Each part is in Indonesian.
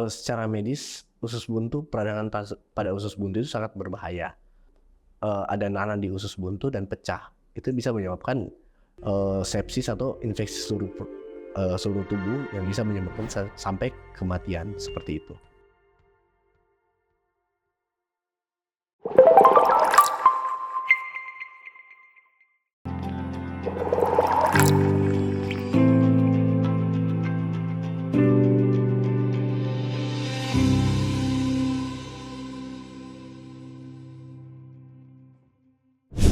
Secara medis, usus buntu, peradangan pada usus buntu itu sangat berbahaya. Ada nanah di usus buntu dan pecah. Itu bisa menyebabkan sepsis atau infeksi seluruh tubuh yang bisa menyebabkan sampai kematian seperti itu.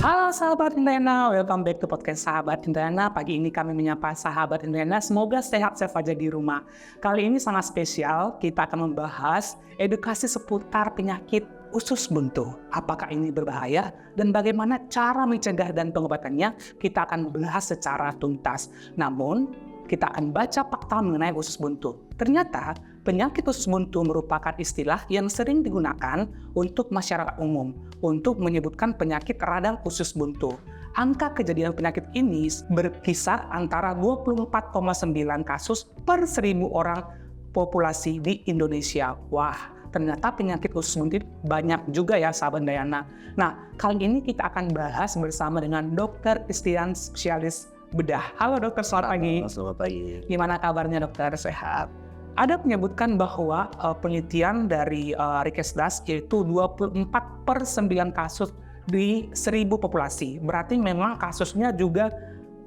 Halo sahabat Indriana, welcome back to podcast Sahabat Indriana. Pagi ini kami menyapa sahabat Indriana, semoga sehat-sehat saja di rumah. Kali ini sangat spesial, kita akan membahas edukasi seputar penyakit usus buntu. Apakah ini berbahaya dan bagaimana cara mencegah dan pengobatannya, kita akan bahas secara tuntas. Namun, kita akan baca fakta mengenai usus buntu. Ternyata, penyakit usus buntu merupakan istilah yang sering digunakan untuk masyarakat umum untuk menyebutkan penyakit radang usus buntu. Angka kejadian penyakit ini berkisar antara 24,9 kasus per 1.000 orang populasi di Indonesia. Wah, ternyata penyakit usus buntu banyak juga ya sahabat Dayana. Nah, kali ini kita akan bahas bersama dengan Dr. Christian, spesialis bedah. Halo dokter, selamat pagi. Selamat pagi. Gimana kabarnya dokter? Sehat? Ada menyebutkan bahwa penelitian dari Rikesdas yaitu 24 per 9 kasus di 1.000 populasi. Berarti memang kasusnya juga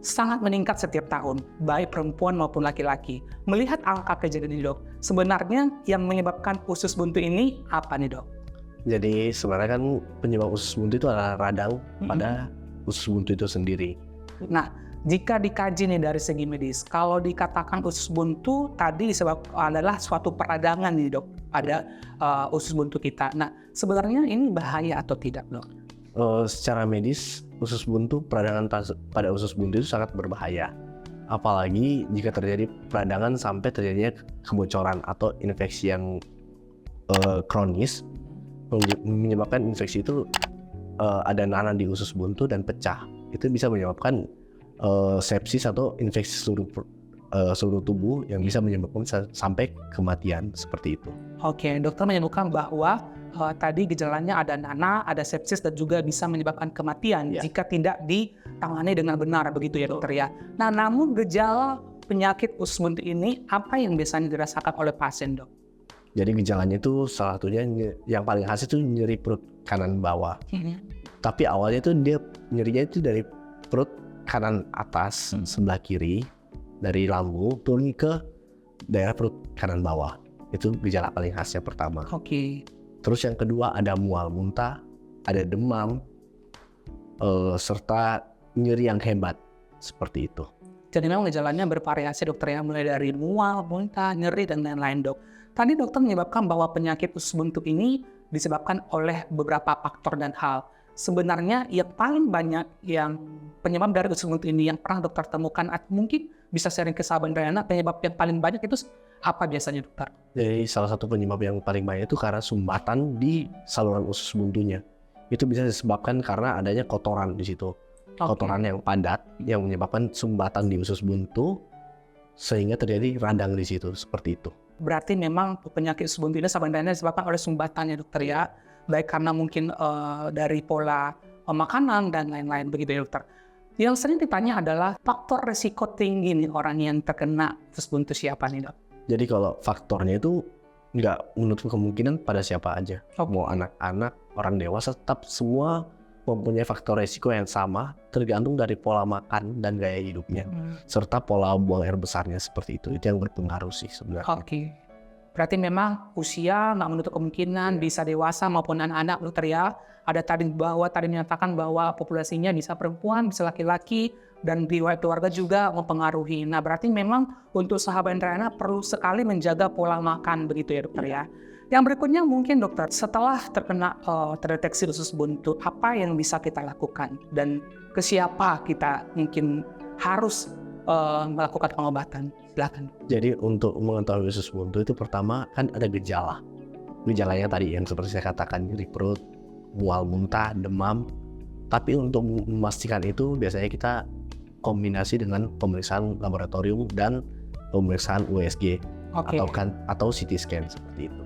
sangat meningkat setiap tahun, baik perempuan maupun laki-laki. Melihat angka kejadian ini dok, sebenarnya yang menyebabkan usus buntu ini apa nih dok? Jadi sebenarnya kan penyebab usus buntu itu adalah radang pada usus buntu itu sendiri. Nah, jika dikaji nih dari segi medis, kalau dikatakan usus buntu tadi disebabkan adalah suatu peradangan nih dok pada usus buntu kita. Nah, sebenarnya ini bahaya atau tidak dok? Secara medis, usus buntu, peradangan pada usus buntu itu sangat berbahaya. Apalagi jika terjadi peradangan sampai terjadinya kebocoran atau infeksi yang kronis, menyebabkan infeksi itu ada nanah di usus buntu dan pecah. Itu bisa menyebabkan sepsis atau infeksi seluruh tubuh yang bisa menyebabkan sampai kematian seperti itu. Oke, dokter menyebutkan bahwa tadi gejalanya ada nanah, ada sepsis dan juga bisa menyebabkan kematian jika tidak ditangani dengan benar, begitu ya dokter ya. Nah, namun gejala penyakit usus buntu ini apa yang biasanya dirasakan oleh pasien dok? Jadi gejalanya itu salah satunya yang paling khas itu nyeri perut kanan bawah. Tapi awalnya itu dia nyerinya itu dari perut kanan atas sebelah kiri, dari lambung turun ke daerah perut kanan bawah. Itu gejala paling khasnya pertama. Oke. Terus yang kedua ada mual muntah, ada demam, serta nyeri yang hebat seperti itu. Jadi memang gejalanya bervariasi dokter ya, mulai dari mual, muntah, nyeri dan lain-lain dok. Tadi dokter menyebabkan bahwa penyakit usus buntu ini disebabkan oleh beberapa faktor dan hal. Sebenarnya yang paling banyak yang penyebab dari usus buntu ini yang pernah dokter temukan, atau mungkin bisa sharing ke sahabat Dayana, penyebab yang paling banyak itu apa biasanya dokter? Jadi salah satu penyebab yang paling banyak itu karena sumbatan di saluran usus buntunya. Itu bisa disebabkan karena adanya kotoran di situ. Kotoran yang padat yang menyebabkan sumbatan di usus buntu sehingga terjadi radang di situ seperti itu. Berarti memang penyakit usus buntu ini sahabat Dayana disebabkan oleh sumbatannya dokter ya. Baik karena mungkin dari pola makanan dan lain-lain begitu ya dokter. Yang sering ditanya adalah faktor resiko tinggi nih orang yang terkena usus buntu siapa nih dok? Jadi kalau faktornya itu nggak menutup kemungkinan pada siapa aja. Mau anak-anak, orang dewasa, tetap semua mempunyai faktor resiko yang sama tergantung dari pola makan dan gaya hidupnya. Serta pola buang air besarnya seperti itu. Itu yang berpengaruh sih sebenarnya. Oke. Berarti memang usia nggak menutup kemungkinan bisa dewasa maupun anak-anak dokter ya. Ada tadi menyatakan bahwa populasinya bisa perempuan, bisa laki-laki, dan riwayat keluarga juga mempengaruhi. Nah berarti memang untuk sahabat Indriana perlu sekali menjaga pola makan begitu ya dokter ya. Yang berikutnya mungkin dokter, setelah terdeteksi usus buntu, apa yang bisa kita lakukan dan ke siapa kita mungkin harus melakukan pengobatan? Silakan. Jadi untuk mengetahui usus buntu itu pertama kan ada gejala. Gejalanya tadi yang seperti saya katakan, nyeri perut, mual muntah, demam. Tapi untuk memastikan itu biasanya kita kombinasi dengan pemeriksaan laboratorium dan pemeriksaan USG. Oke. atau CT scan seperti itu.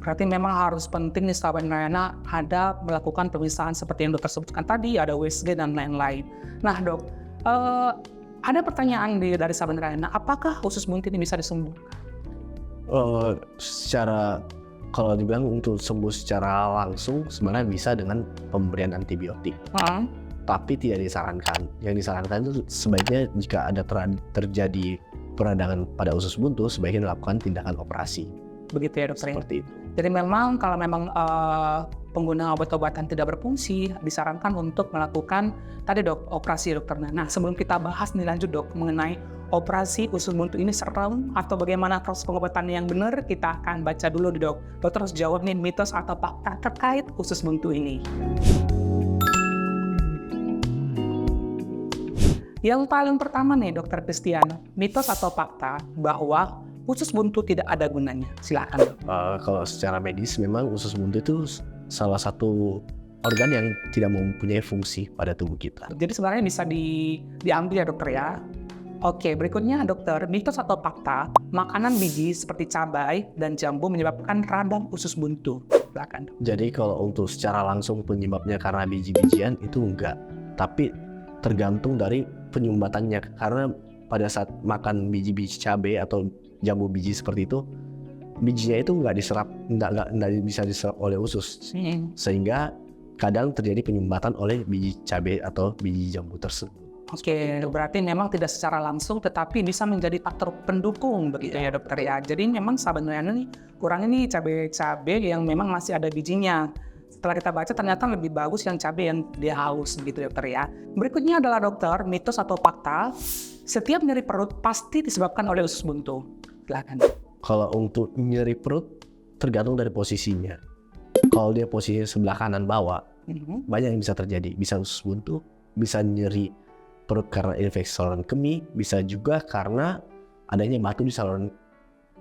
Berarti memang harus penting nih sahabat Narayana ada melakukan pemeriksaan seperti yang dokter sebutkan tadi, ada USG dan lain-lain. Nah dok, ada pertanyaan dari sahabat Narayana, apakah usus buntu ini bisa disembuhkan? Kalau dibilang untuk sembuh secara langsung sebenarnya bisa dengan pemberian antibiotik. Tapi tidak disarankan. Yang disarankan itu sebaiknya jika ada terjadi peradangan pada usus buntu, sebaiknya dilakukan tindakan operasi. Begitu ya dokter. Seperti itu. Jadi memang kalau memang pengguna obat-obatan tidak berfungsi, disarankan untuk melakukan tadi dok, operasi dokter. Nah sebelum kita bahas nih lanjut dok mengenai operasi usus buntu ini serem atau bagaimana proses pengobatan yang benar, kita akan baca dulu nih dok. Dokter harus jawab nih mitos atau fakta terkait usus buntu ini. Yang paling pertama nih dokter Christian, mitos atau fakta bahwa usus buntu tidak ada gunanya. Silakan dok. Kalau secara medis memang usus buntu itu salah satu organ yang tidak mempunyai fungsi pada tubuh kita. Jadi sebenarnya bisa diambil ya dokter ya. Oke, berikutnya dokter, mitos atau fakta, makanan biji seperti cabai dan jambu menyebabkan radang usus buntu. Silakan dok. Jadi kalau untuk secara langsung penyebabnya karena biji-bijian itu enggak, tapi tergantung dari penyumbatannya. Karena pada saat makan biji-biji cabai atau jambu biji seperti itu, bijinya itu nggak bisa diserap oleh usus, sehingga kadang terjadi penyumbatan oleh biji cabai atau biji jambu tersebut. Oke, berarti memang tidak secara langsung, tetapi bisa menjadi faktor pendukung begitu ya dokter ya. Jadi memang sebenarnya nih kurang ini cabai yang memang masih ada bijinya. Setelah kita baca ternyata lebih bagus yang cabai yang dia haus begitu dokter ya. Berikutnya adalah dokter, mitos atau fakta, setiap nyeri perut pasti disebabkan oleh usus buntu. Silakan. Kalau untuk nyeri perut tergantung dari posisinya. Kalau dia posisinya sebelah kanan bawah, banyak yang bisa terjadi. Bisa usus buntu, bisa nyeri perut karena infeksi saluran kemih, bisa juga karena adanya batu di saluran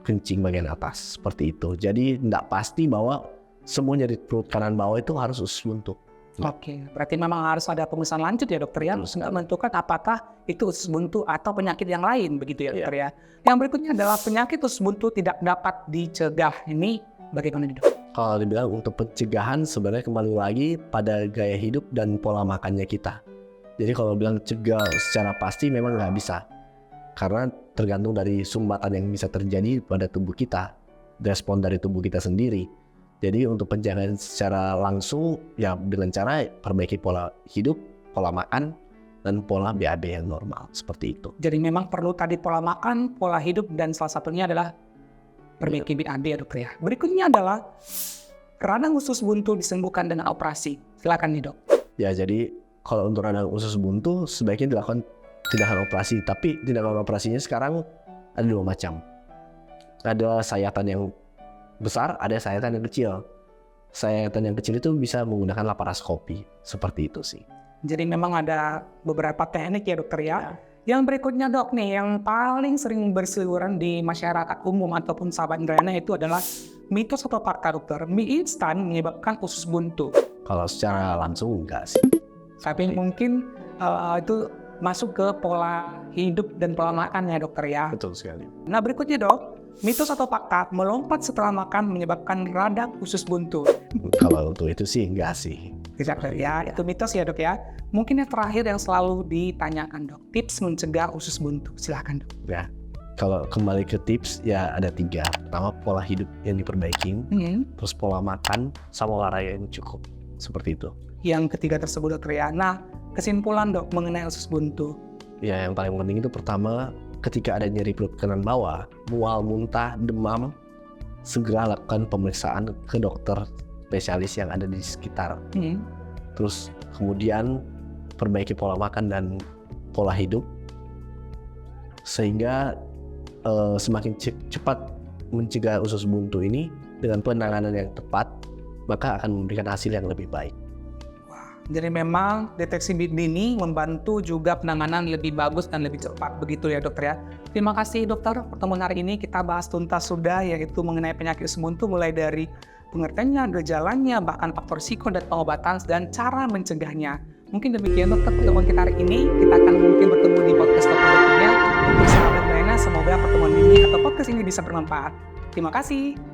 kencing bagian atas. Seperti itu. Jadi tidak pasti bahwa semua nyeri perut kanan bawah itu harus usus buntu. Oke, berarti memang harus ada pemeriksaan lanjut ya dokter ya, untuk menentukan apakah itu usus buntu atau penyakit yang lain begitu ya dokter ya. Yang berikutnya adalah penyakit usus buntu tidak dapat dicegah. Ini bagaimana nih dok? Kalau dibilang untuk pencegahan sebenarnya kembali lagi pada gaya hidup dan pola makannya kita. Jadi kalau bilang cegah secara pasti memang nggak bisa. Karena tergantung dari sumbatan yang bisa terjadi pada tubuh kita, respon dari tubuh kita sendiri. Jadi untuk pencegahan secara langsung ya dengan cara perbaiki pola hidup, pola makan, dan pola BAB yang normal seperti itu. Jadi memang perlu tadi pola makan, pola hidup, dan salah satunya adalah perbaiki BAB ya dokter ya. Berikutnya adalah radang usus buntu disembuhkan dengan operasi. Silakan nih dok. Ya jadi kalau untuk radang usus buntu sebaiknya dilakukan tindakan operasi. Tapi tindakan operasinya sekarang ada dua macam. Ada sayatan yang besar, ada sayatan yang kecil. Sayatan yang kecil itu bisa menggunakan laparoskopi. Seperti itu sih. Jadi memang ada beberapa teknik ya dokter ya. Yang berikutnya dok nih, yang paling sering berseliweran di masyarakat umum ataupun sahabat Narayana itu adalah mitos atau fakta dokter. Mie instan menyebabkan usus buntu. Kalau secara langsung enggak sih. Tapi mungkin itu masuk ke pola hidup dan pola makan ya dokter ya. Betul sekali. Nah berikutnya dok, mitos atau fakta melompat setelah makan menyebabkan radang usus buntu. Kalau untuk itu sih enggak sih. Tidak ya, itu mitos ya dok ya. Mungkin yang terakhir yang selalu ditanyakan dok, tips mencegah usus buntu. Silahkan dok. Ya, kalau kembali ke tips ya ada 3. Pertama pola hidup yang diperbaiki, terus pola makan sama olahraga yang cukup. Seperti itu. Yang ketiga tersebut dokter ya. Nah kesimpulan dok mengenai usus buntu. Ya yang paling penting itu pertama ketika ada nyeri perut kanan bawah, mual, muntah, demam, segera lakukan pemeriksaan ke dokter spesialis yang ada di sekitar. Terus kemudian perbaiki pola makan dan pola hidup sehingga semakin cepat mencegah usus buntu ini dengan penanganan yang tepat, maka akan memberikan hasil yang lebih baik. Jadi memang deteksi dini membantu juga penanganan lebih bagus dan lebih cepat begitu ya dokter ya. Terima kasih dokter, pertemuan hari ini kita bahas tuntas sudah yaitu mengenai penyakit usus buntu mulai dari pengertiannya, gejalanya, bahkan faktor risiko dan pengobatan dan cara mencegahnya. Mungkin demikian dokter pertemuan kita hari ini. Kita akan mungkin bertemu di podcast berikutnya. Untuk sahabat Narayana, semoga pertemuan ini atau podcast ini bisa bermanfaat. Terima kasih.